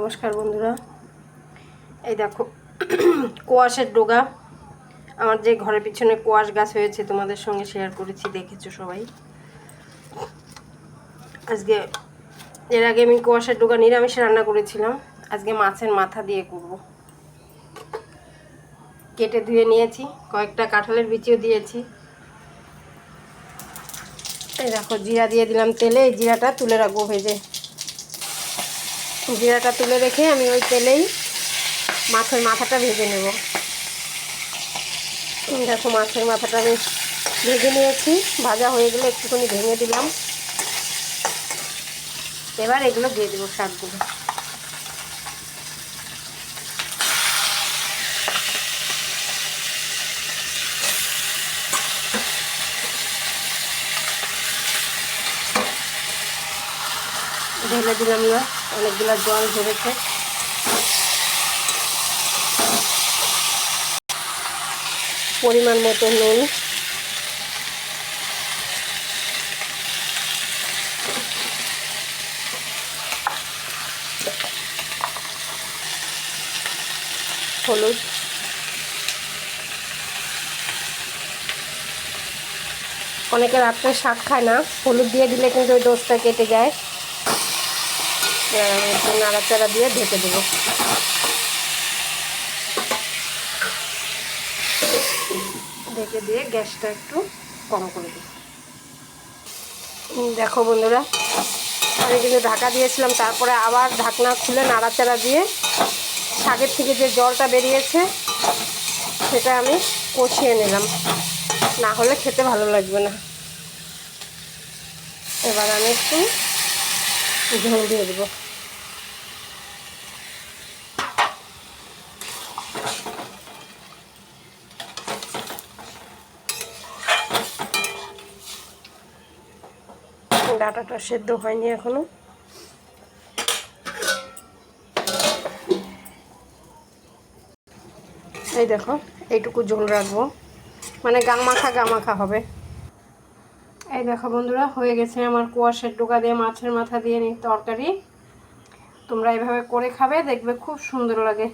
নমস্কার বন্ধুরা, এই দেখো কোয়াশের ডোগা। আমার যে ঘরের পিছনে কোয়াশ গাছ হয়েছে তোমাদের সঙ্গে শেয়ার করেছি, দেখেছো সবাই। আজকে এর আগে আমি কোয়াশের ডোগা নিরামিষ রান্না করেছিলাম, আজকে মাছের মাথা দিয়ে করব। কেটে ধুয়ে নিয়েছি, কয়েকটা কাঁঠালের বিচিও দিয়েছি। এই দেখো জিরা দিয়ে দিলাম তেলে, এই জিরাটা তুলে রাখবো ভেজে। জিরাটা তুলে রেখে আমি ওই তেলেই মাছের মাথাটা ভেজে নেব। দেখো মাছের মাথাটা আমি ভেজে নিয়েছি, ভাজা হয়ে গেলে একটুখানি ভেঙে দিলাম। এবার এগুলো দিয়ে দেবো, শাকগুলো। ঢেলে দিলাম না, অনেকগুলো জল ঝরেছে। পরিমাণ মতো নুন, হলুদ, অনেকে রাত্রে শাক খায় না, হলুদ দিয়ে দিলে কিন্তু ওই দোষটা কেটে যায়। একটু নাড়াচাড়া দিয়ে ঢেকে দেবো। ঢেকে দিয়ে গ্যাসটা একটু কম করে দেবো। দেখো বন্ধুরা, আমি কিন্তু ঢাকা দিয়েছিলাম, তারপরে আবার ঢাকনা খুলে নাড়াচাড়া দিয়ে শাকের থেকে যে জলটা বেরিয়েছে সেটা আমি কষিয়ে নিলাম, না হলে খেতে ভালো লাগবে না। এবার আমি একটু ঝোল দিয়ে দেবো। ডাঁটাটা সেদ্ধ হয়নি এখনো। এই দেখো এইটুকু ঝোল রাখবো, মানে গামাখা হবে। এই দেখো বন্ধুরা, হয়ে গেছে আমার কোয়াশের ডোকা দিয়ে মাছের মাথা দিয়ে তরকারি। তোমরা এভাবে করে খাবে, দেখবে খুব সুন্দর লাগে।